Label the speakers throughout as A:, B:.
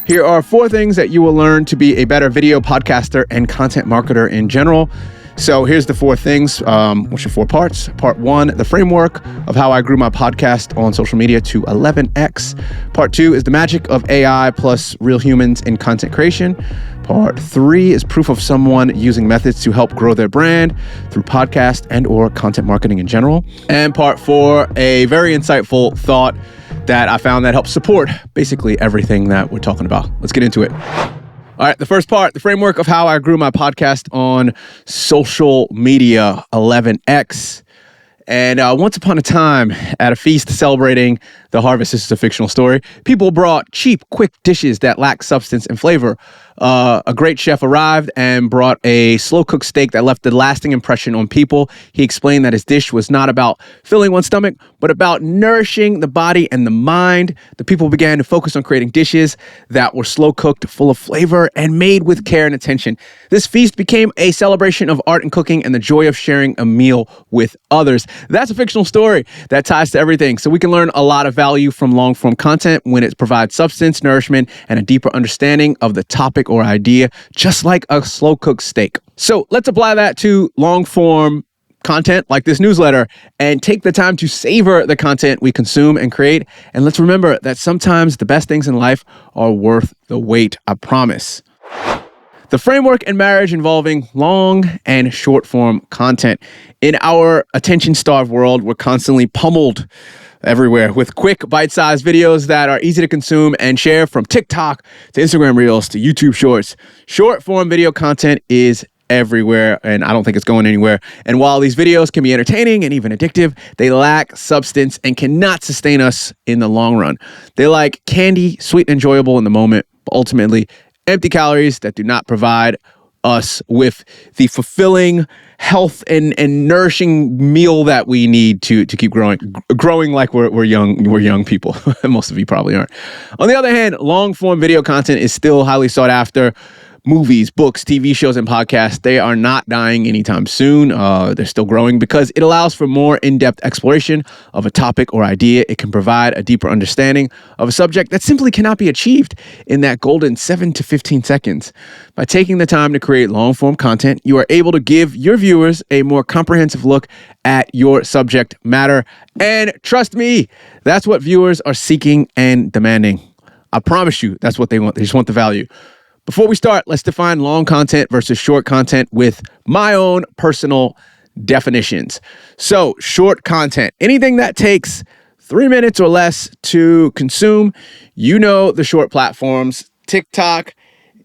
A: Here are 4 things that you will learn to be a better video podcaster and content marketer in general. So here's the 4 things, which are 4 parts. Part 1, the framework of how I grew my podcast on social media to 11x. Part 2 is the magic of AI plus real humans in content creation. Part 3 is proof of someone using methods to help grow their brand through podcast and or content marketing in general. And part 4, a very insightful thought that I found that helps support basically everything that we're talking about. Let's get into it. All right, the first part, the framework of how I grew my podcast on social media, 11x. And once upon a time, at a feast celebrating the harvest, this is a fictional story, people brought cheap, quick dishes that lack substance and flavor. A great chef arrived and brought a slow-cooked steak that left a lasting impression on people. He explained that his dish was not about filling one's stomach, but about nourishing the body and the mind. The people began to focus on creating dishes that were slow-cooked, full of flavor, and made with care and attention. This feast became a celebration of art and cooking and the joy of sharing a meal with others. That's a fictional story that ties to everything. So we can learn a lot of value from long-form content when it provides substance, nourishment, and a deeper understanding of the topic or idea, just like a slow-cooked steak. So let's apply that to long-form content like this newsletter and take the time to savor the content we consume and create. And let's remember that sometimes the best things in life are worth the wait, I promise. The framework and marriage involving long and short form content. In our attention-starved world, we're constantly pummeled everywhere with quick bite-sized videos that are easy to consume and share, from TikTok to Instagram Reels to YouTube Shorts. Short-form video content is everywhere, and I don't think it's going anywhere. And while these videos can be entertaining and even addictive, they lack substance and cannot sustain us in the long run. They're like candy, sweet and enjoyable in the moment, but ultimately empty calories that do not provide us with the fulfilling health and nourishing meal that we need to keep growing like we're young people. Most of you probably aren't. On the other hand, long form video content is still highly sought after. Movies, books, TV shows, and podcasts, they are not dying anytime soon. They're still growing because it allows for more in-depth exploration of a topic or idea. It can provide a deeper understanding of a subject that simply cannot be achieved in that golden 7 to 15 seconds. By taking the time to create long-form content, you are able to give your viewers a more comprehensive look at your subject matter. And trust me, that's what viewers are seeking and demanding. I promise you, that's what they want. They just want the value. Before we start, let's define long content versus short content with my own personal definitions. So, short content, anything that takes 3 minutes or less to consume. You know the short platforms, TikTok,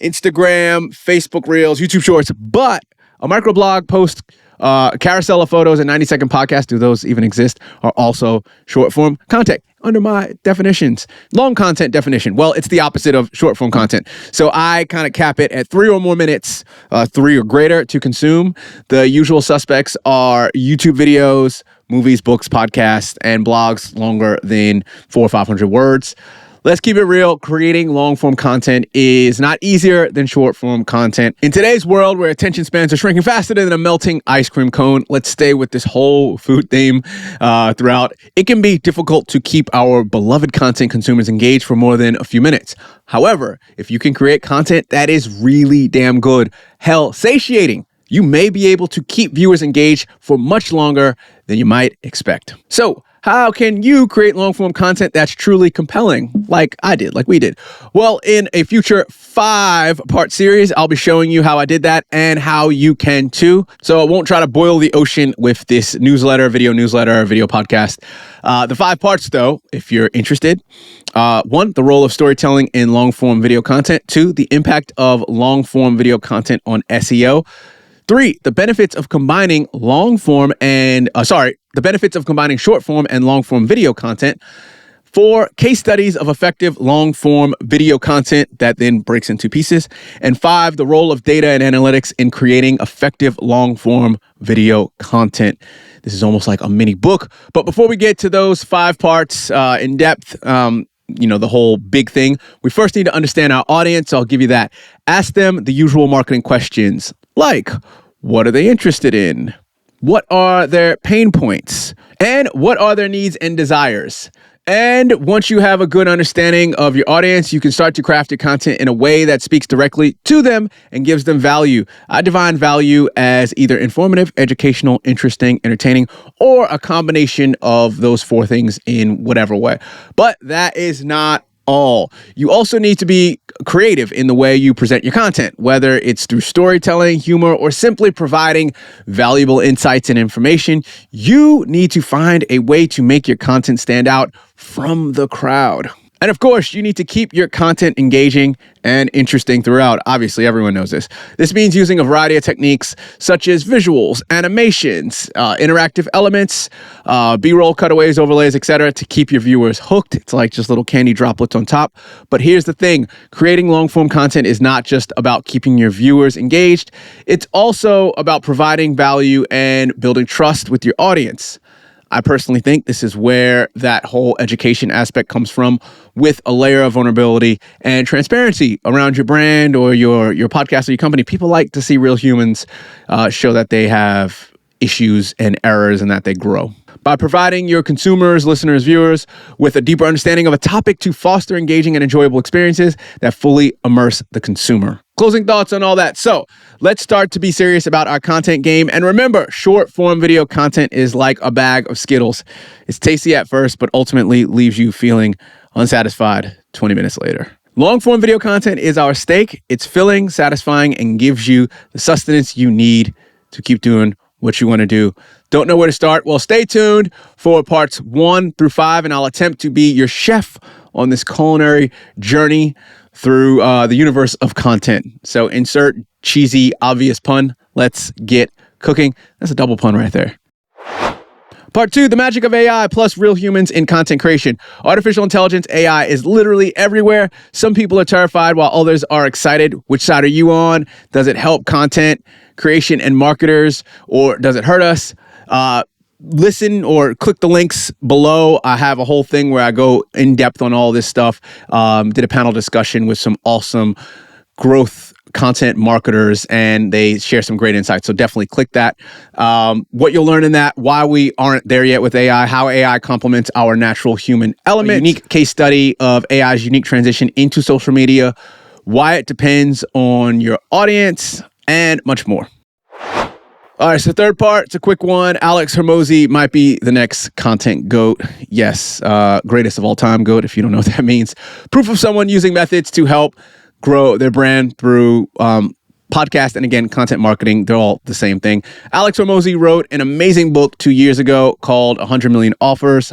A: Instagram, Facebook Reels, YouTube Shorts, but a microblog post, carousel of photos, and 90-second podcast, do those even exist, are also short form content under my definitions. Long content definition, well, it's the opposite of short form content. So I kind of cap it at 3 or more minutes, 3 or greater to consume. The usual suspects are YouTube videos, movies, books, podcasts, and blogs longer than 400 or 500 words. Let's keep it real. Creating long-form content is not easier than short-form content. In today's world where attention spans are shrinking faster than a melting ice cream cone, let's stay with this whole food theme throughout. It can be difficult to keep our beloved content consumers engaged for more than a few minutes. However, if you can create content that is really damn good, hell, satiating, you may be able to keep viewers engaged for much longer than you might expect. So, how can you create long-form content that's truly compelling, like we did? Well, in a future 5-part series, I'll be showing you how I did that and how you can too. So I won't try to boil the ocean with this video podcast. The 5 parts, though, if you're interested. 1, the role of storytelling in long-form video content. 2, the impact of long-form video content on SEO. 3, the benefits of combining short form and long form video content. 4, case studies of effective long form video content that then breaks into pieces. And 5, the role of data and analytics in creating effective long form video content. This is almost like a mini book. But before we get to those 5 parts in depth, the whole big thing, we first need to understand our audience. So I'll give you that. Ask them the usual marketing questions like, what are they interested in? What are their pain points? And what are their needs and desires? And once you have a good understanding of your audience, you can start to craft your content in a way that speaks directly to them and gives them value. I define value as either informative, educational, interesting, entertaining, or a combination of those four things in whatever way. But that is not all. You also need to be creative in the way you present your content, whether it's through storytelling, humor, or simply providing valuable insights and information. You need to find a way to make your content stand out from the crowd. And of course, you need to keep your content engaging and interesting throughout. Obviously, everyone knows this. This means using a variety of techniques such as visuals, animations, interactive elements, B-roll cutaways, overlays, etc. to keep your viewers hooked. It's like just little candy droplets on top. But here's the thing. Creating long-form content is not just about keeping your viewers engaged. It's also about providing value and building trust with your audience. I personally think this is where that whole education aspect comes from, with a layer of vulnerability and transparency around your brand or your podcast or your company. People like to see real humans show that they have issues and errors and that they grow. By providing your consumers, listeners, viewers with a deeper understanding of a topic to foster engaging and enjoyable experiences that fully immerse the consumer. Closing thoughts on all that. So let's start to be serious about our content game. And remember, short form video content is like a bag of Skittles. It's tasty at first, but ultimately leaves you feeling unsatisfied 20 minutes later. Long form video content is our steak. It's filling, satisfying, and gives you the sustenance you need to keep doing what you want to do. Don't know where to start? Well, stay tuned for parts 1 through 5, and I'll attempt to be your chef on this culinary journey through the universe of content. So insert cheesy, obvious pun. Let's get cooking. That's a double pun right there. Part 2, the magic of AI plus real humans in content creation. Artificial intelligence, AI, is literally everywhere. Some people are terrified while others are excited. Which side are you on? Does it help content creation and marketers, or does it hurt us? Listen or click the links below. I have a whole thing where I go in depth on all this stuff. Did a panel discussion with some awesome growth content marketers, and they share some great insights. So definitely click that. What you'll learn in that, why we aren't there yet with AI, how AI complements our natural human element, a unique case study of AI's unique transition into social media, why it depends on your audience, and much more. All right, so third part, it's a quick one. Alex Hermosy might be the next content GOAT. Yes, greatest of all time GOAT, if you don't know what that means. Proof of someone using methods to help grow their brand through podcast and, again, content marketing. They're all the same thing. Alex Hermosy wrote an amazing book 2 years ago called $100 Million Offers,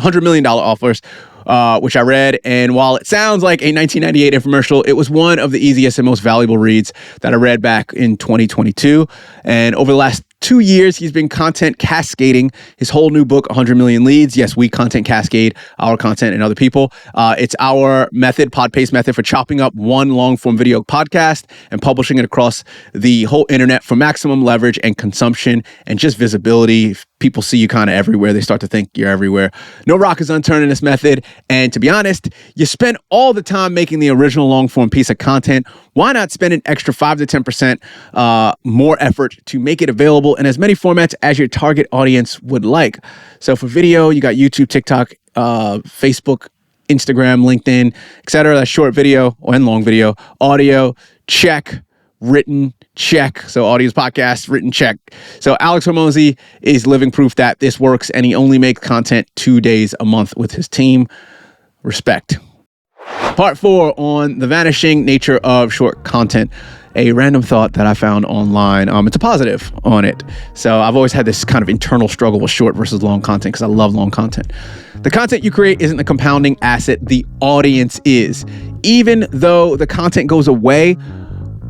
A: which I read. And while it sounds like a 1998 infomercial, it was one of the easiest and most valuable reads that I read back in 2022. And over the last 2 years, he's been content cascading his whole new book, 100 Million Leads. Yes, we content cascade our content and other people. It's our method, pod-paste method, for chopping up one long-form video podcast and publishing it across the whole internet for maximum leverage and consumption and just visibility. If people see you kind of everywhere, they start to think you're everywhere. No rock is unturned in this method. And to be honest, you spend all the time making the original long-form piece of content. Why not spend an extra 5 to 10% more effort to make it available in as many formats as your target audience would like? So for video, you got YouTube, TikTok, Facebook, Instagram, LinkedIn, etc. That's short video and long video. Audio, check. Written, check. So audio's podcast, written, check. So Alex Hermosy is living proof that this works, and he only makes content 2 days a month with his team. Respect. Part 4 on the vanishing nature of short content. A random thought that I found online. It's a positive on it. So I've always had this kind of internal struggle with short versus long content because I love long content. The content you create isn't the compounding asset. The audience is. Even though the content goes away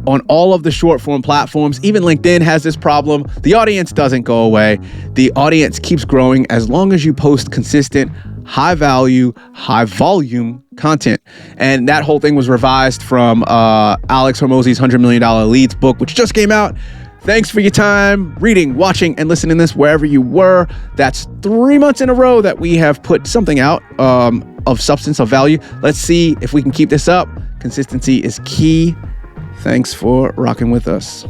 A: on all of the short form platforms, even LinkedIn has this problem. The audience doesn't go away. The audience keeps growing as long as you post consistent, high value, high volume content. And that whole thing was revised from Alex Hermosy's $100 Million Leads book, which just came out. Thanks for your time reading, watching, and listening to this wherever you were. That's 3 months in a row that we have put something out of substance, of value. Let's see if we can keep this up. Consistency is key. Thanks for rocking with us.